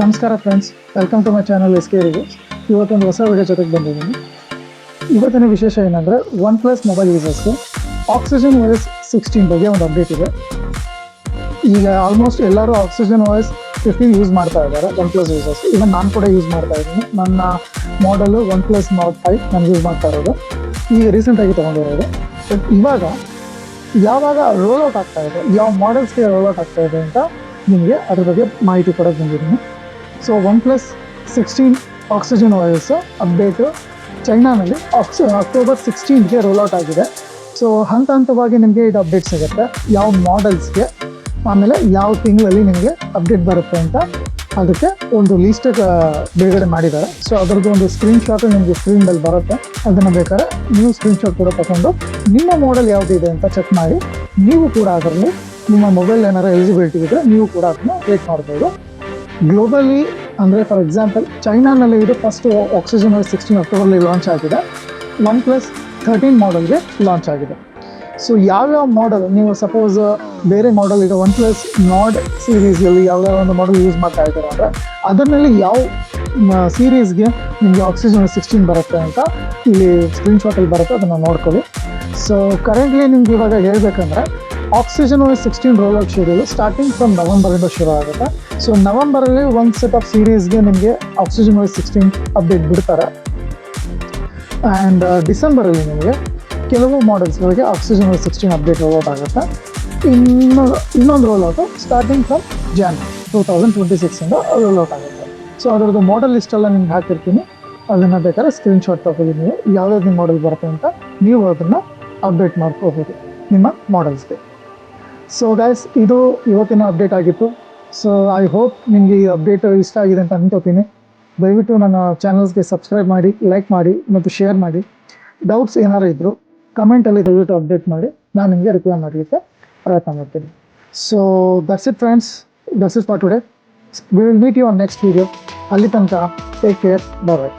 ನಮಸ್ಕಾರ friends, welcome to my channel SK reviews. ಇವತ್ತೊಂದು ಹೊಸ ವಿಡಿಯೋ ಜೊತೆಗೆ ಬಂದಿದ್ದೀನಿ. ಇವತ್ತಿನ ವಿಶೇಷ ಏನಂದರೆ ಒನ್ ಪ್ಲಸ್ ಮೊಬೈಲ್ ಯೂಸರ್ಸ್ಗೆ ಆಕ್ಸಿಜನ್ OS 16 ಬಗ್ಗೆ ಒಂದು ಅಪ್ಡೇಟ್ ಇದೆ. ಈಗ ಆಲ್ಮೋಸ್ಟ್ ಎಲ್ಲರೂ ಆಕ್ಸಿಜನ್ OS 15 ಯೂಸ್ ಮಾಡ್ತಾ ಇದ್ದಾರೆ ಒನ್ ಪ್ಲಸ್ ಯೂಸರ್ಸ್. ಇವನ್ ನಾನು ಕೂಡ ಯೂಸ್ ಮಾಡ್ತಾ ಇದ್ದೀನಿ. ನನ್ನ ಮಾಡಲು ಒನ್ ಪ್ಲಸ್ ನಾಟ್ 5 ನಾನು ಯೂಸ್ ಮಾಡ್ತಾ ಇರೋದು, ಈಗ ರೀಸೆಂಟಾಗಿ ತೊಗೊಂಡಿರೋದು. ಬಟ್ ಇವಾಗ ಯಾವಾಗ ರೋಲ್ಔಟ್ ಆಗ್ತಾ ಇದೆ, ಯಾವ ಮಾಡೆಲ್ಸ್ಗೆ ರೋಲ್ಔಟ್ ಆಗ್ತಾ ಇದೆ ಅಂತ ನಿಮಗೆ ಅದ್ರ ಬಗ್ಗೆ ಮಾಹಿತಿ ಕೊಡೋಕೆ ಬಂದಿದ್ದೀನಿ. So OnePlus 16 Oxygen OS update ಚೈನಾನಲ್ಲಿ ಅಕ್ಟೋಬರ್ 16ಗೆ ರೋಲ್ಔಟ್ ಆಗಿದೆ. ಸೊ ಹಂತವಾಗಿ ನಿಮಗೆ ಇದು ಅಪ್ಡೇಟ್ ಸಿಗುತ್ತೆ, ಯಾವ ಮಾಡೆಲ್ಸ್ಗೆ, ಆಮೇಲೆ ಯಾವ ತಿಂಗಳಲ್ಲಿ ನಿಮಗೆ ಅಪ್ಡೇಟ್ ಬರುತ್ತೆ ಅಂತ ಅದಕ್ಕೆ ಒಂದು ಲೀಸ್ಟ್ ಬಿಡುಗಡೆ ಮಾಡಿದ್ದಾರೆ. ಸೊ ಅದರದ್ದು ಒಂದು ಸ್ಕ್ರೀನ್ಶಾಟ್ ನಿಮಗೆ ಸ್ಕ್ರೀನಲ್ಲಿ ಬರುತ್ತೆ. ಅದನ್ನು ಬೇಕಾದ್ರೆ ನೀವು ಸ್ಕ್ರೀನ್ಶಾಟ್ ಕೂಡ ತಗೊಂಡು ನಿಮ್ಮ ಮಾಡೆಲ್ ಯಾವುದಿದೆ ಅಂತ ಚೆಕ್ ಮಾಡಿ ನೀವು ಕೂಡ ಅದರಲ್ಲಿ ನಿಮ್ಮ ಮೊಬೈಲ್ ಏನಾರು ಎಲಿಜಿಬಿಲಿಟಿ ಇದ್ದರೆ ನೀವು ಕೂಡ ಅದನ್ನು ವೇಟ್ ಮಾಡ್ಬೋದು. ಗ್ಲೋಬಲಿ ಅಂದರೆ ಫಾರ್ ಎಕ್ಸಾಂಪಲ್ ಚೈನಾನಲ್ಲಿ ಇದು ಫಸ್ಟ್ ಆಕ್ಸಿಜನ್ OS 16 ಅಕ್ಟೋಬರ್ಲಿ ಲಾಂಚ್ ಆಗಿದೆ. ಒನ್ ಪ್ಲಸ್ 13 ಮಾಡೆಲ್ಗೆ ಲಾಂಚ್ ಆಗಿದೆ. ಸೊ ಯಾವ್ಯಾವ ಮಾಡೆಲ್ ನೀವು ಸಪೋಸ್ ಬೇರೆ ಮಾಡೆಲ್ ಈಗ ಒನ್ ಪ್ಲಸ್ ನಾಡ್ ಸೀರೀಸ್ನಲ್ಲಿ ಯಾವ್ಯಾವ ಒಂದು ಮಾಡೆಲ್ ಯೂಸ್ ಮಾಡ್ತಾ ಇದ್ದಾರೆ ಅಂದರೆ ಅದರಲ್ಲಿ ಯಾವ ಸೀರೀಸ್ಗೆ ನಿಮಗೆ ಆಕ್ಸಿಜನ್ OS 16 ಬರುತ್ತೆ ಅಂತ ಇಲ್ಲಿ ಸ್ಕ್ರೀನ್ಶಾಟಲ್ಲಿ ಬರುತ್ತೆ, ಅದನ್ನು ನೋಡ್ಕೊಳ್ಳಿ. ಸೊ ಕರೆಂಟ್ಲಿ ನಿಮ್ಗೆ ಇವಾಗ ಹೇಳ್ಬೇಕಂದ್ರೆ Oxygen OS 16 rollout schedule starting from ನವಂಬರಿಂದ ಶುರು ಆಗುತ್ತೆ. ಸೊ ನವಂಬರಲ್ಲಿ ಒಂದು ಸೆಟ್ ಆಫ್ ಸೀರೀಸ್ಗೆ ನಿಮಗೆ ಆಕ್ಸಿಜನ್ OS 16 ಅಪ್ಡೇಟ್ ಬಿಡ್ತಾರೆ. ಆ್ಯಂಡ್ ಡಿಸೆಂಬರಲ್ಲಿ ನಿಮಗೆ ಕೆಲವು ಮಾಡೆಲ್ಸ್ಗಳಿಗೆ ಆಕ್ಸಿಜನ್ OS 16 ಅಪ್ಡೇಟ್ ರೋಲ್ಔಟ್ ಆಗುತ್ತೆ. ಇನ್ನೊಂದು ರೋಲ್ಔಟು ಸ್ಟಾರ್ಟಿಂಗ್ ಫ್ರಮ್ ಜಾನ್ವರಿ 2026ಇಂದ ರೋಲ್ಔಟ್ ಆಗುತ್ತೆ. ಸೊ ಅದರದ್ದು ಮಾಡೆಲ್ ಲಿಸ್ಟೆಲ್ಲ ನಿಮ್ಗೆ ಹಾಕಿರ್ತೀನಿ, ಅದನ್ನು ಬೇಕಾದ್ರೆ ಸ್ಕ್ರೀನ್ಶಾಟ್ ತಗೊಳ್ಳಿ. ನೀವು ಯಾವ್ಯಾವ್ದು ನಿಮ್ಮ ಮಾಡೆಲ್ ಬರುತ್ತೆ ಅಂತ ನೀವು ಅದನ್ನು ಅಪ್ಡೇಟ್ ಮಾಡ್ಕೋಬೋದು ನಿಮ್ಮ ಮಾಡೆಲ್ಸ್ಗೆ. ಸೊ ಗೈಸ್, ಇದು ಇವತ್ತಿನ ಅಪ್ಡೇಟ್ ಆಗಿತ್ತು. ಸೊ ಐ ಹೋಪ್ ನಿಮಗೆ ಈ ಅಪ್ಡೇಟ್ ಇಷ್ಟ ಆಗಿದೆ ಅಂತ ಅನ್ಕೋತೀನಿ. ದಯವಿಟ್ಟು ನನ್ನ ಚಾನಲ್ಸ್ಗೆ ಸಬ್ಸ್ಕ್ರೈಬ್ ಮಾಡಿ, ಲೈಕ್ ಮಾಡಿ ಮತ್ತು ಶೇರ್ ಮಾಡಿ. ಡೌಟ್ಸ್ ಏನಾರು ಇದ್ದರೂ ಕಮೆಂಟಲ್ಲಿ ದಯವಿಟ್ಟು ಅಪ್ಡೇಟ್ ಮಾಡಿ, ನಾನು ನಿಮಗೆ ರಿಪ್ಲೈ ಮಾಡಲಿಕ್ಕೆ ಪ್ರಯತ್ನ ಮಾಡ್ತೀನಿ. So that's it friends, that's it for today. We will meet you on next video. ಅಲ್ಲಿ ತನಕ ಟೇಕ್ ಕೇರ್, ಬಾಯ್.